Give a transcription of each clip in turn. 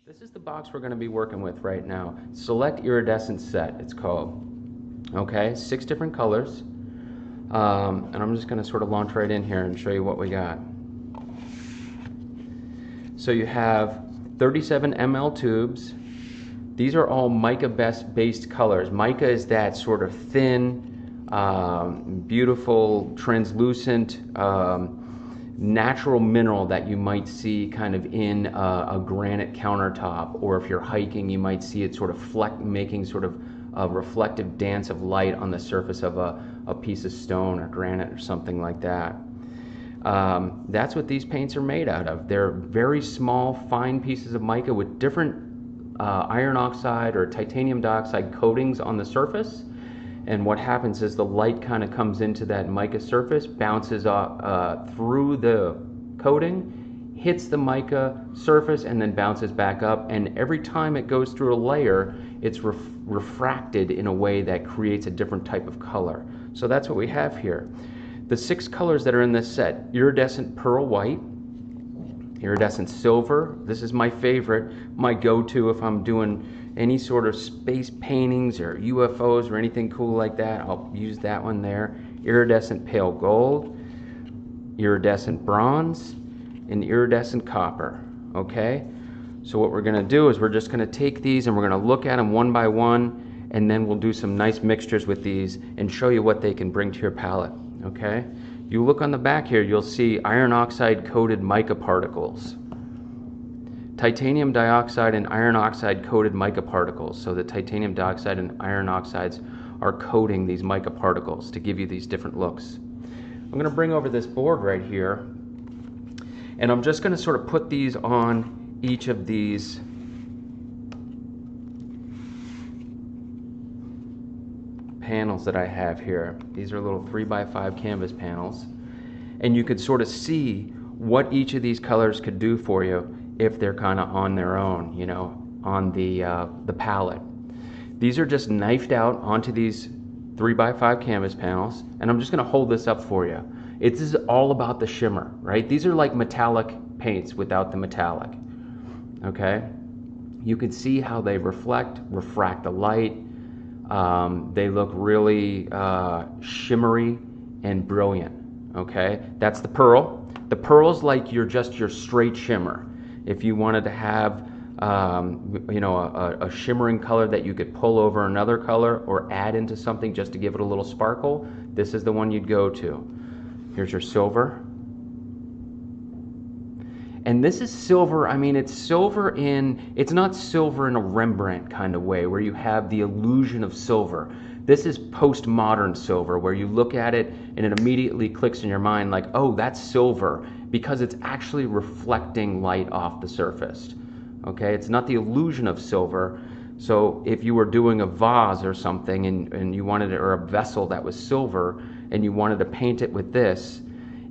This is the box we're going to be working with right now. Select Iridescent Set, it's called. Okay, 6 different colors. And I'm just going to sort of launch right in here and show you what we got. So you have 37 ml tubes. These are all mica based colors. Mica is that sort of thin, beautiful, translucent, natural mineral that you might see kind of in a granite countertop, or if you're hiking you might see it sort of making sort of a reflective dance of light on the surface of a piece of stone or granite or something like that. That's what these paints are made out of. They're very small, fine pieces of mica with different iron oxide or titanium dioxide coatings on the surface. And what happens is the light kind of comes into that mica surface, bounces through the coating, hits the mica surface, and then bounces back up. And every time it goes through a layer, it's refracted in a way that creates a different type of color. So that's what we have here. The 6 colors that are in this set: iridescent pearl white, iridescent silver. This is my favorite, my go-to if I'm doing any sort of space paintings or UFOs or anything cool like that. I'll use that one there. Iridescent pale gold, iridescent bronze, and iridescent copper. Okay, so what we're going to do is we're just going to take these and we're going to look at them one by one, and then we'll do some nice mixtures with these and show you what they can bring to your palette. Okay, you look on the back here, you'll see iron oxide coated mica particles. Titanium dioxide and iron oxide coated mica particles. So the titanium dioxide and iron oxides are coating these mica particles to give you these different looks. I'm going to bring over this board right here, and I'm just going to sort of put these on each of these panels that I have here. These are little 3x5 canvas panels, and you could sort of see what each of these colors could do for you if they're kind of on their own, you know, on the palette. These are just knifed out onto these 3x5 canvas panels, and I'm just going to hold this up for you. This is all about the shimmer, right? These are like metallic paints without the metallic. Okay, you can see how they refract the light. They look really shimmery and brilliant. Okay, that's the pearl. The pearl's like your straight shimmer. If you wanted to have you know, a shimmering color that you could pull over another color or add into something just to give it a little sparkle, this is the one you'd go to. Here's your silver. And this is silver, I mean, it's not silver in a Rembrandt kind of way where you have the illusion of silver. This is postmodern silver, where you look at it and it immediately clicks in your mind like, oh, that's silver, because it's actually reflecting light off the surface. Okay, it's not the illusion of silver. So if you were doing a vase or something and you wanted it, or a vessel that was silver, and you wanted to paint it with this,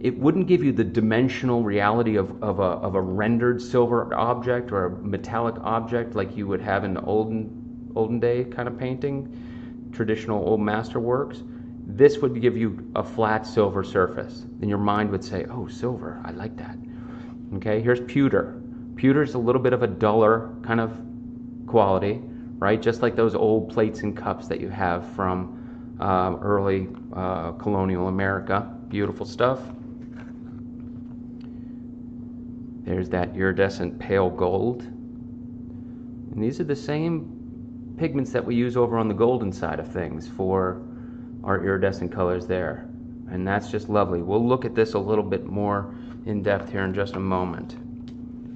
it wouldn't give you the dimensional reality of a rendered silver object or a metallic object like you would have in the olden day kind of painting, traditional old masterworks. This would give you a flat silver surface. Then your mind would say, oh, silver, I like that. Okay, here's pewter. Pewter is a little bit of a duller kind of quality, right? Just like those old plates and cups that you have from early colonial America. Beautiful stuff. There's that iridescent pale gold. And these are the same pigments that we use over on the golden side of things for our iridescent colors there. And that's just lovely. We'll look at this a little bit more in depth here in just a moment.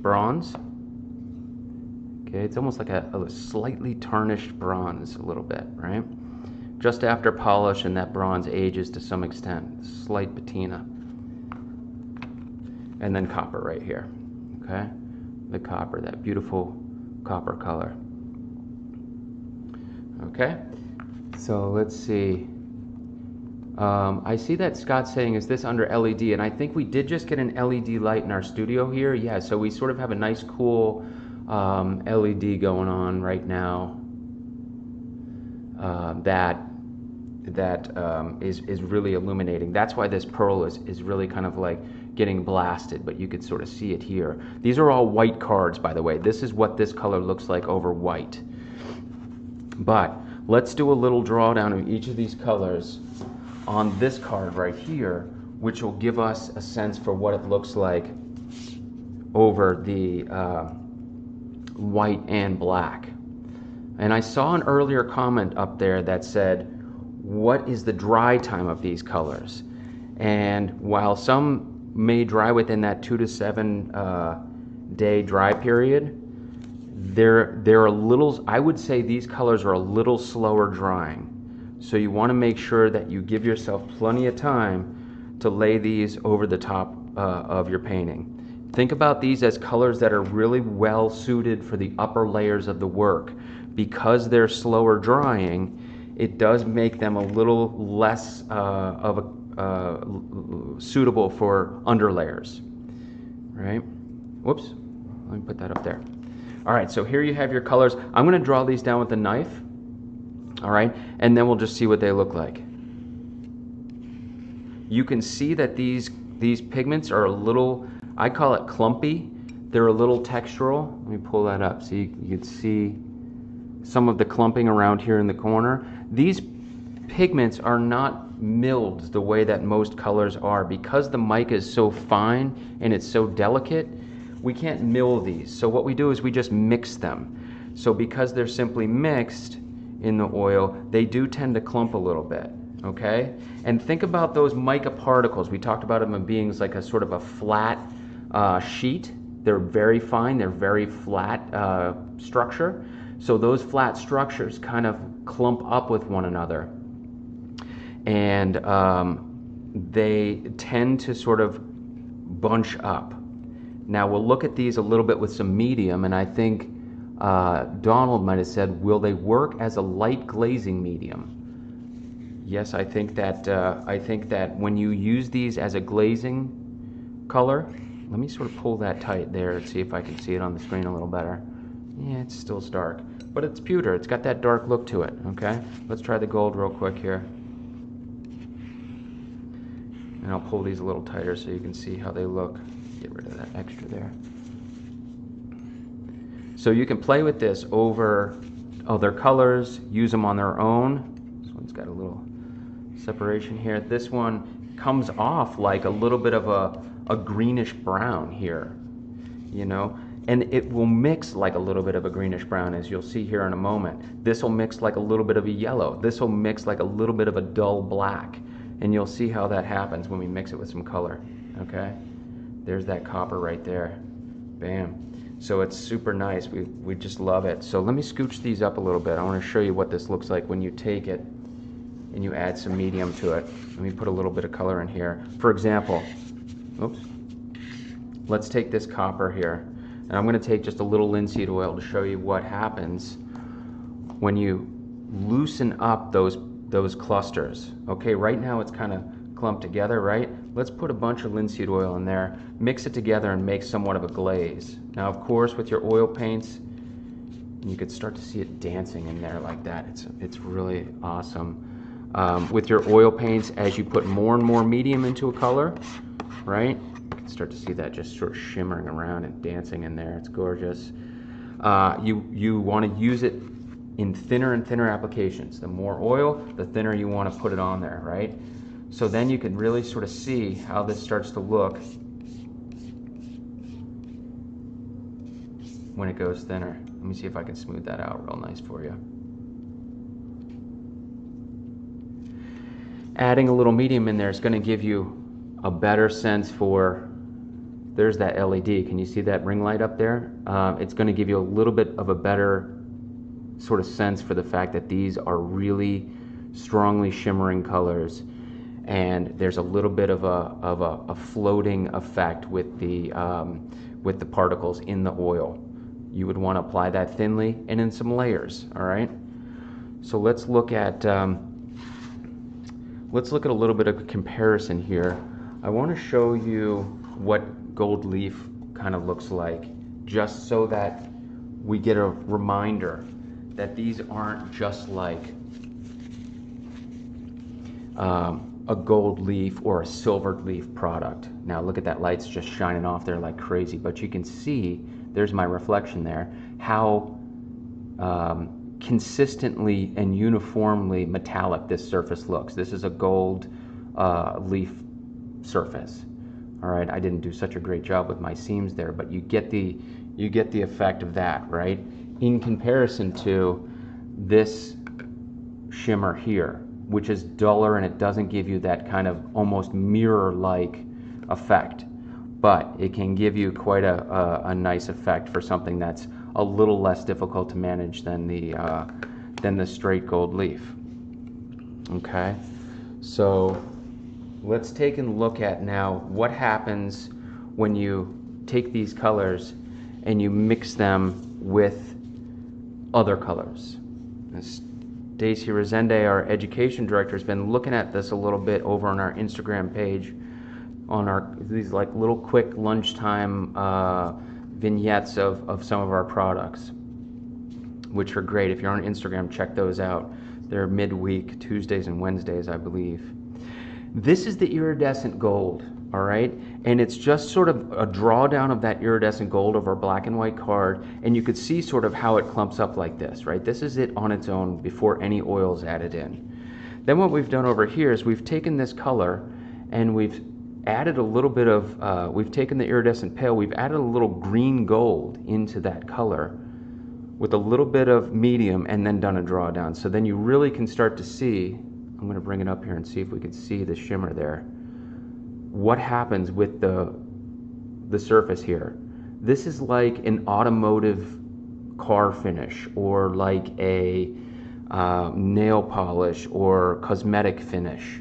Bronze. Okay, it's almost like a slightly tarnished bronze a little bit, right? Just after polish, and that bronze ages to some extent. Slight patina. And then copper right here. Okay, the copper, that beautiful copper color. Okay, so let's see. I see that Scott's saying, is this under LED? And I think we did just get an LED light in our studio here. Yeah, so we sort of have a nice cool LED going on right now that is really illuminating. That's why this pearl is really kind of like getting blasted, but you could sort of see it here. These are all white cards, by the way. This is what this color looks like over white. But let's do a little drawdown of each of these colors on this card right here, which will give us a sense for what it looks like over the white and black. And I saw an earlier comment up there that said, what is the dry time of these colors? And while some may dry within that 2 to 7 day dry period, they're a little, I would say these colors are a little slower drying. So you want to make sure that you give yourself plenty of time to lay these over the top of your painting. Think about these as colors that are really well suited for the upper layers of the work. Because they're slower drying, it does make them a little less suitable for underlayers, right? Whoops, let me put that up there. All right, so here you have your colors. I'm going to draw these down with a knife, all right, and then we'll just see what they look like. You can see that these pigments are a little, I call it clumpy. They're a little textural. Let me pull that up so you can see some of the clumping around here in the corner. These pigments are not milled the way that most colors are. Because the mica is so fine and it's so delicate, we can't mill these. So what we do is we just mix them. So because they're simply mixed in the oil, they do tend to clump a little bit, okay? And think about those mica particles. We talked about them as being like a sort of a flat sheet. They're very fine, they're very flat structure. So those flat structures kind of clump up with one another, and they tend to sort of bunch up. Now we'll look at these a little bit with some medium, and I think Donald might have said, will they work as a light glazing medium? Yes, I think that when you use these as a glazing color, let me sort of pull that tight there and see if I can see it on the screen a little better. Yeah, it's still dark, but it's pewter. It's got that dark look to it, okay? Let's try the gold real quick here. And I'll pull these a little tighter so you can see how they look. Get rid of that extra there. So you can play with this over other colors, use them on their own. This one's got a little separation here. This one comes off like a little bit of a greenish brown here, you know? And it will mix like a little bit of a greenish brown, as you'll see here in a moment. This will mix like a little bit of a yellow. This will mix like a little bit of a dull black. And you'll see how that happens when we mix it with some color, okay? There's that copper right there. Bam. So it's super nice. We just love it. So let me scooch these up a little bit. I want to show you what this looks like when you take it and you add some medium to it. Let me put a little bit of color in here. For example, oops. Let's take this copper here. And I'm going to take just a little linseed oil to show you what happens when you loosen up those clusters. Okay, right now it's kind of clumped together, right? Let's put a bunch of linseed oil in there, mix it together and make somewhat of a glaze. Now, of course, with your oil paints, you could start to see it dancing in there like that. It's really awesome. With your oil paints, as you put more and more medium into a color, right? Start to see that just sort of shimmering around and dancing in there. It's gorgeous. You want to use it in thinner and thinner applications. The more oil, the thinner you want to put it on there, right? So then you can really sort of see how this starts to look when it goes thinner. Let me see if I can smooth that out real nice for you. Adding a little medium in there is going to give you a better sense for, there's that LED. Can you see that ring light up there? It's going to give you a little bit of a better sort of sense for the fact that these are really strongly shimmering colors, and there's a little bit of a floating effect with the particles in the oil. You would want to apply that thinly and in some layers. All right. So let's look at a little bit of a comparison here. I want to show you what gold leaf kind of looks like, just so that we get a reminder that these aren't just like a gold leaf or a silvered leaf product. Now look at that, light's just shining off there like crazy, but you can see, there's my reflection there, how consistently and uniformly metallic this surface looks. This is a gold leaf surface. All right, I didn't do such a great job with my seams there, but you get the effect of that, right? In comparison to this shimmer here, which is duller and it doesn't give you that kind of almost mirror-like effect, but it can give you quite a nice effect for something that's a little less difficult to manage than the straight gold leaf. Okay, so let's take a look at now what happens when you take these colors and you mix them with other colors. Stacy Resende, our education director, has been looking at this a little bit over on our Instagram page, on these like little quick lunchtime vignettes of some of our products, which are great. If you're on Instagram, check those out. They're midweek, Tuesdays and Wednesdays, I believe. This is the iridescent gold, all right? And it's just sort of a drawdown of that iridescent gold over a black and white card, and you could see sort of how it clumps up like this, right? This is it on its own before any oil's added in. Then what we've done over here is we've taken this color and we've added a little bit of, we've taken the iridescent pale, we've added a little green gold into that color with a little bit of medium and then done a drawdown. So then you really can start to see, I'm going to bring it up here and see if we can see the shimmer there. What happens with the surface here? This is like an automotive car finish, or like a nail polish or cosmetic finish.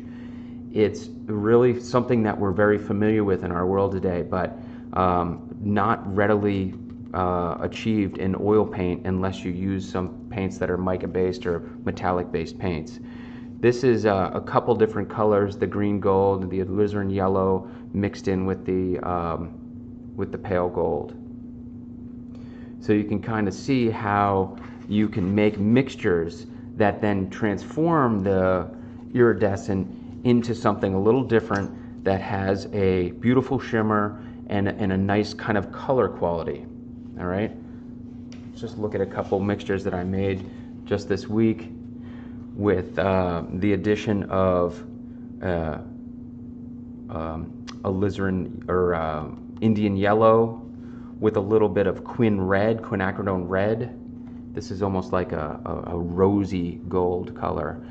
It's really something that we're very familiar with in our world today, but not readily achieved in oil paint unless you use some paints that are mica based or metallic based paints. This is a couple different colors, the green gold, the alizarin yellow mixed in with the pale gold. So you can kind of see how you can make mixtures that then transform the iridescent into something a little different that has a beautiful shimmer and a nice kind of color quality. All right, let's just look at a couple mixtures that I made just this week with the addition of alizarin or Indian yellow with a little bit of Quinacridone Red. This is almost like a rosy gold color.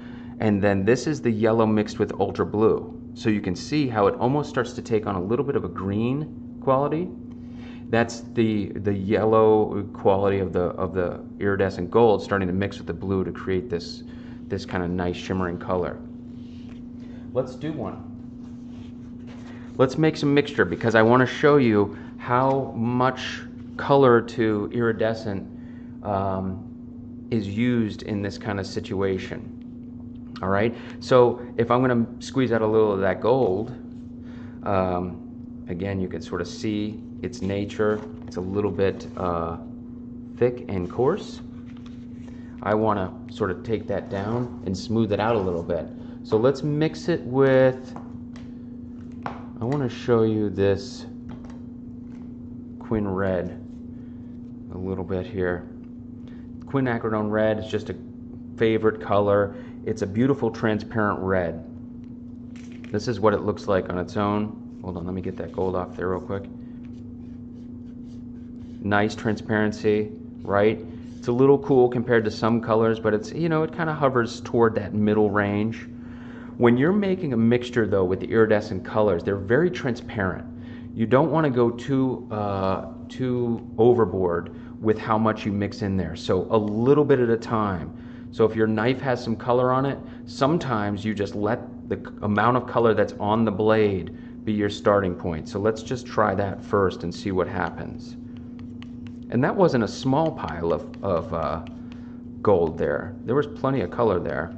And then this is the yellow mixed with ultra blue. So you can see how it almost starts to take on a little bit of a green quality. That's the yellow quality of the iridescent gold starting to mix with the blue to create this kind of nice shimmering color. Let's do one. Let's make some mixture because I want to show you how much color to iridescent is used in this kind of situation. All right, so if I'm going to squeeze out a little of that gold, again, you can sort of see its nature. It's a little bit thick and coarse. I want to sort of take that down and smooth it out a little bit. So let's mix it with, I want to show you this Quin Red a little bit here. Quinacridone Red is just a favorite color. It's a beautiful transparent red. This is what it looks like on its own. Hold on, let me get that gold off there real quick. Nice transparency, right? It's a little cool compared to some colors, but it's, you know, it kind of hovers toward that middle range. When you're making a mixture though with the iridescent colors, they're very transparent. You don't want to go too overboard with how much you mix in there. So a little bit at a time. So if your knife has some color on it, sometimes you just let the amount of color that's on the blade be your starting point. So let's just try that first and see what happens. And that wasn't a small pile of gold there. There was plenty of color there.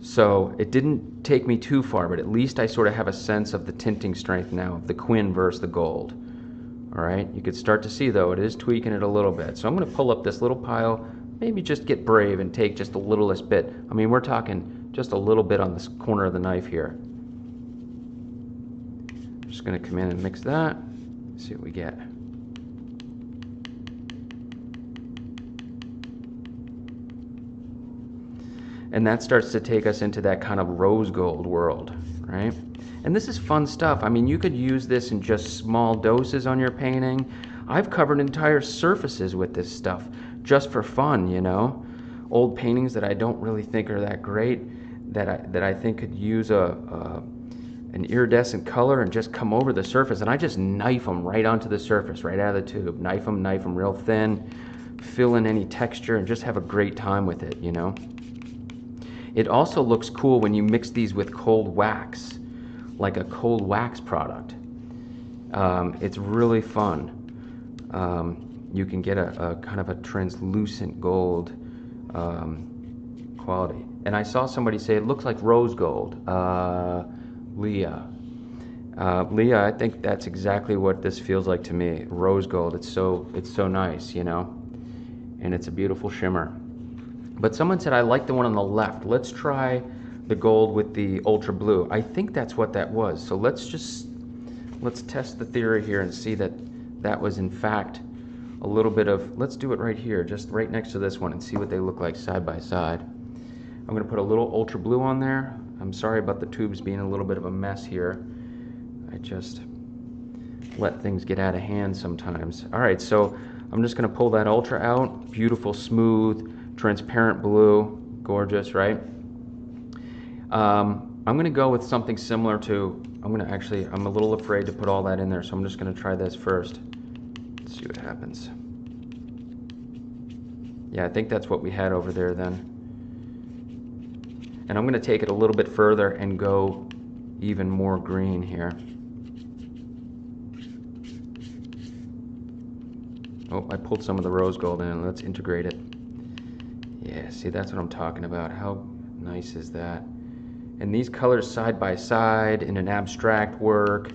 So it didn't take me too far, but at least I sort of have a sense of the tinting strength now of the Quin versus the gold. All right, you could start to see though, it is tweaking it a little bit. So I'm going to pull up this little pile, maybe just get brave and take just the littlest bit. I mean, we're talking just a little bit on this corner of the knife here. Just going to come in and mix that, see what we get. And that starts to take us into that kind of rose gold world, right? And this is fun stuff. I mean, you could use this in just small doses on your painting. I've covered entire surfaces with this stuff just for fun, you know. Old paintings that I don't really think are that great, that I think could use an iridescent color and just come over the surface, and I just knife them right onto the surface, right out of the tube. Knife them real thin, fill in any texture, and just have a great time with it, you know. It also looks cool when you mix these with cold wax, like a cold wax product. It's really fun. You can get a kind of a translucent gold quality. And I saw somebody say it looks like rose gold. Leah, I think that's exactly what this feels like to me. Rose gold. It's so nice, you know, and it's a beautiful shimmer. But someone said, I like the one on the left. Let's try the gold with the ultra blue. I think that's what that was. So let's test the theory here and see that that was in fact a little bit of, let's do it right here, just right next to this one, and see what they look like side by side. I'm going to put a little ultra blue on there. I'm sorry about the tubes being a little bit of a mess here. I just let things get out of hand sometimes. All right, so I'm just going to pull that ultra out. Beautiful, smooth, transparent blue, gorgeous, right? I'm going to go with something similar to, I'm a little afraid to put all that in there, so I'm just going to try this first. Let's see what happens. Yeah, I think that's what we had over there then. And I'm going to take it a little bit further and go even more green here. Oh, I pulled some of the rose gold in. Let's integrate it. Yeah, see, that's what I'm talking about. How nice is that? And these colors side by side in an abstract work.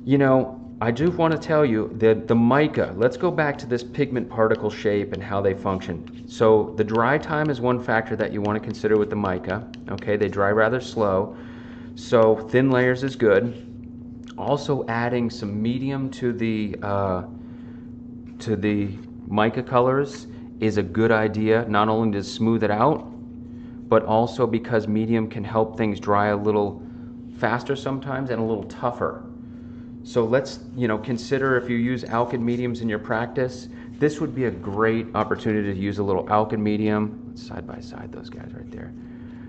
You know, I do want to tell you that the mica, let's go back to this pigment particle shape and how they function. So the dry time is one factor that you want to consider with the mica. Okay, they dry rather slow. So thin layers is good. Also adding some medium to the mica colors is a good idea, not only to smooth it out, but also because medium can help things dry a little faster sometimes and a little tougher. So let's, you know, consider if you use alkyd mediums in your practice, this would be a great opportunity to use a little alkyd medium. Let's side by side those guys right there,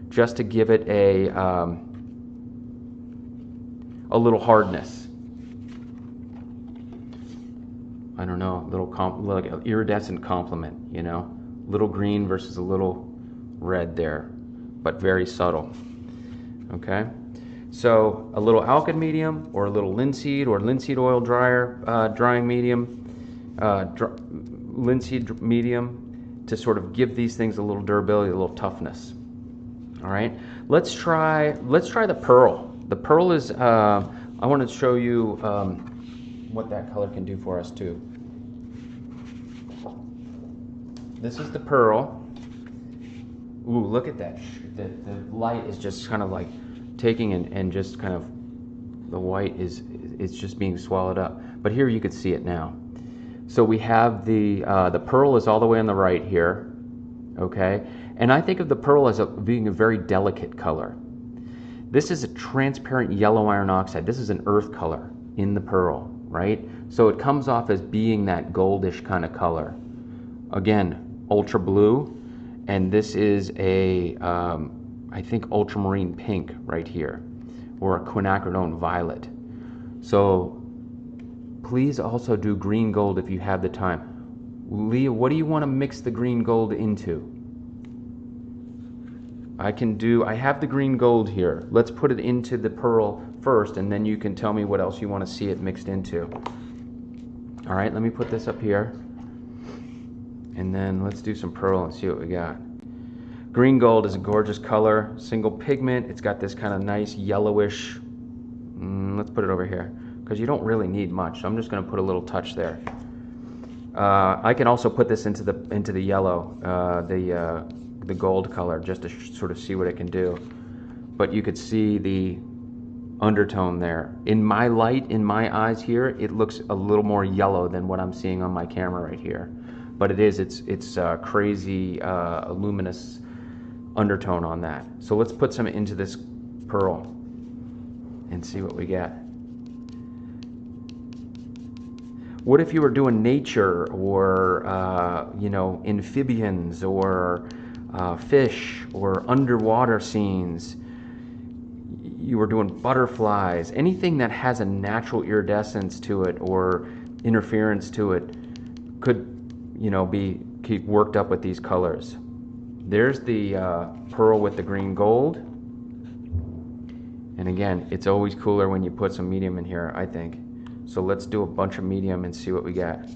just to give it a little hardness. I don't know, like an iridescent complement, you know, little green versus a little red there, but very subtle. Okay, so a little alkyd medium or a little linseed or linseed oil drying medium, linseed medium to sort of give these things a little durability, a little toughness. All right, let's try the pearl. The pearl is, I want to show you what that color can do for us too. This is the pearl. Ooh, look at that. The light is just kind of like taking and just kind of, the white it's just being swallowed up. But here you could see it now. So we have the pearl is all the way on the right here, okay? And I think of the pearl as being a very delicate color. This is a transparent yellow iron oxide. This is an earth color in the pearl, right? So it comes off as being that goldish kind of color. Again, ultra blue, and this is a, I think ultramarine pink right here, or a quinacridone violet. So please also do green gold if you have the time. Leah, what do you want to mix the green gold into? I have the green gold here. Let's put it into the pearl first, and then you can tell me what else you want to see it mixed into. All right, let me put this up here. And then let's do some pearl and see what we got. Green gold is a gorgeous color, single pigment. It's got this kind of nice yellowish, let's put it over here, because you don't really need much. So I'm just going to put a little touch there. I can also put this into the yellow, the gold color just to sort of see what it can do. But you could see the undertone there. In my light, in my eyes here, it looks a little more yellow than what I'm seeing on my camera right here. But it's crazy luminous undertone on that. So let's put some into this pearl and see what we get. What if you were doing nature or you know, amphibians or fish or underwater scenes? You were doing butterflies, anything that has a natural iridescence to it or interference to it could, you know, keep worked up with these colors. There's the pearl with the green gold. And again, it's always cooler when you put some medium in here, I think. So let's do a bunch of medium and see what we get.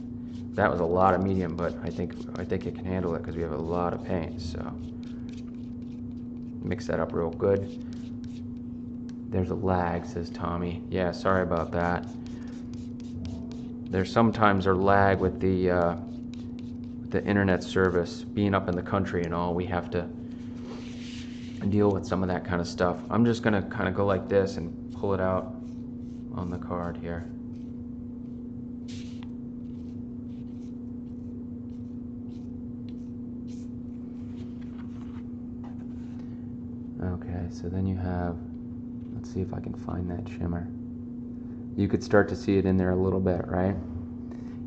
That was a lot of medium, but I think it can handle it because we have a lot of paint. So mix that up real good. There's a lag, says Tommy. Yeah, sorry about that. There's sometimes a lag with the internet service. Being up in the country and all, we have to deal with some of that kind of stuff. I'm just gonna kind of go like this and pull it out on the card here. Okay, so then you have, let's see if I can find that shimmer. You could start to see it in there a little bit, right?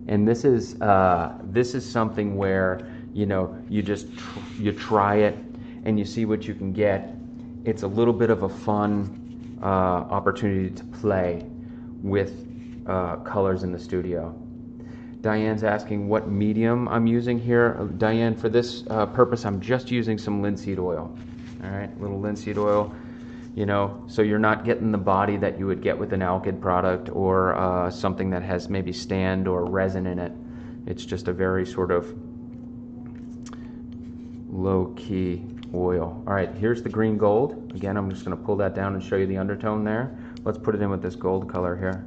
And this is something where, you know, you try it and you see what you can get. It's a little bit of a fun opportunity to play with colors in the studio. Diane's asking what medium I'm using here. Diane, for this purpose, I'm just using some linseed oil. All right, a little linseed oil. You know, so you're not getting the body that you would get with an alkyd product or something that has maybe stand or resin in it. It's just a very sort of low-key oil. All right, here's the green gold. Again, I'm just going to pull that down and show you the undertone there. Let's put it in with this gold color here.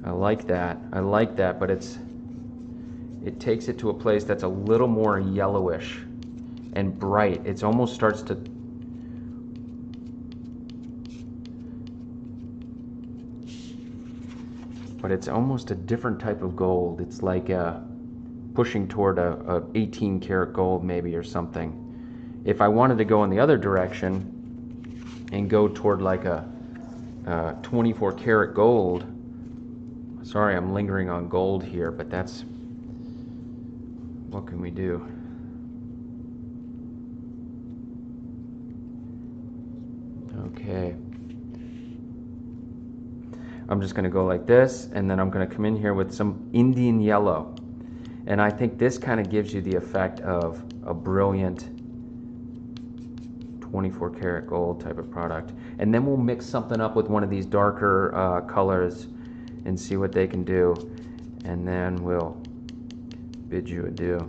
I like that, but it takes it to a place that's a little more yellowish and bright. It almost starts to, but it's almost a different type of gold. It's like pushing toward a 18 karat gold maybe or something. If I wanted to go in the other direction and go toward like a 24 karat gold, sorry I'm lingering on gold here, but that's, what can we do? Okay. I'm just going to go like this, and then I'm going to come in here with some Indian yellow. And I think this kind of gives you the effect of a brilliant 24 karat gold type of product. And then we'll mix something up with one of these darker colors and see what they can do. And then we'll bid you adieu.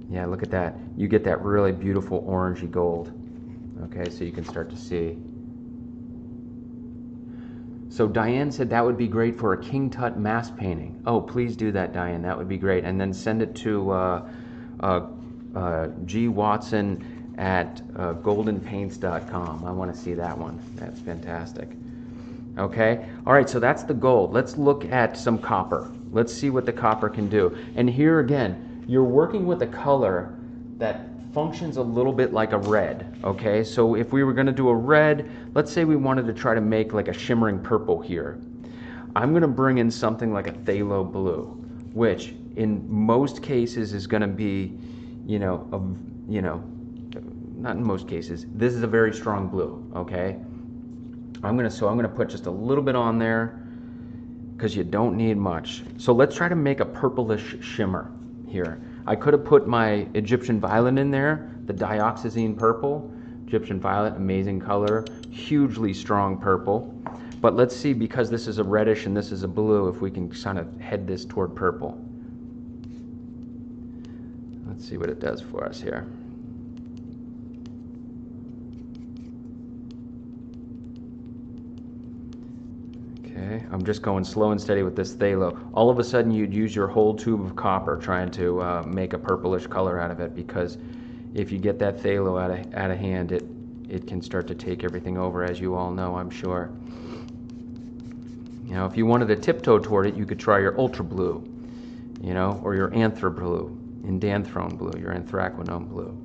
Yeah, look at that. You get that really beautiful orangey gold. Okay, so you can start to see. So Diane said that would be great for a King Tut mass painting. Oh, please do that, Diane. That would be great. And then send it to G. Watson at goldenpaints.com. I want to see that one. That's fantastic. Okay, all right, so that's the gold. Let's look at some copper. Let's see what the copper can do. And here again, you're working with a color that functions a little bit like a red, okay? So if we were gonna do a red, let's say we wanted to try to make like a shimmering purple here. I'm gonna bring in something like a phthalo blue, which in most cases is gonna be, not in most cases, this is a very strong blue, okay? I'm gonna put just a little bit on there because you don't need much. So let's try to make a purplish shimmer here. I could have put my Egyptian violet in there, the Dioxazine Purple. Egyptian violet, amazing color, hugely strong purple. But let's see, because this is a reddish and this is a blue, if we can kind of head this toward purple. Let's see what it does for us here. Okay, I'm just going slow and steady with this phthalo. All of a sudden you'd use your whole tube of copper trying to make a purplish color out of it, because if you get that phthalo out of hand, it can start to take everything over, as you all know, I'm sure. You know, if you wanted to tiptoe toward it, you could try your ultra blue, you know, or your anther blue, indanthrone blue, your anthraquinone blue.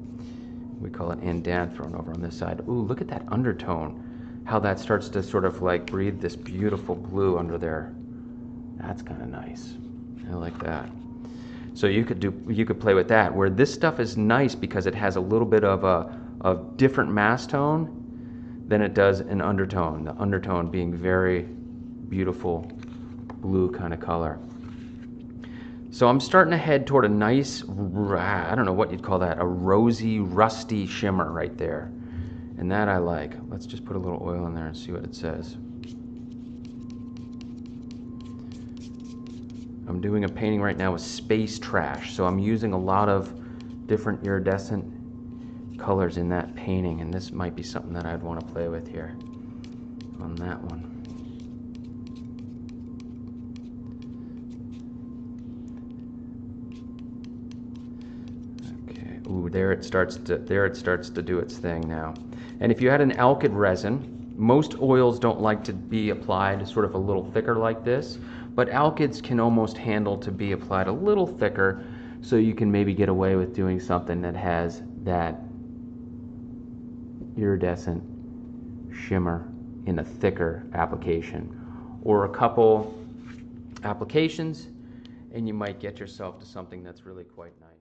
We call it indanthrone over on this side. Ooh, look at that undertone. How that starts to sort of like breathe this beautiful blue under there. That's kind of nice. I like that. So you could play with that, where this stuff is nice because it has a little bit of a different mass tone than it does an undertone. The undertone being very beautiful blue kind of color. So I'm starting to head toward a nice, I don't know what you'd call that, a rosy, rusty shimmer right there. And that I like. Let's just put a little oil in there and see what it says. I'm doing a painting right now with space trash, so I'm using a lot of different iridescent colors in that painting, and this might be something that I'd want to play with here on that one. Okay. Ooh, there it starts to do its thing now. And if you had an alkyd resin, most oils don't like to be applied sort of a little thicker like this, but alkyds can almost handle to be applied a little thicker, so you can maybe get away with doing something that has that iridescent shimmer in a thicker application, or a couple applications, and you might get yourself to something that's really quite nice.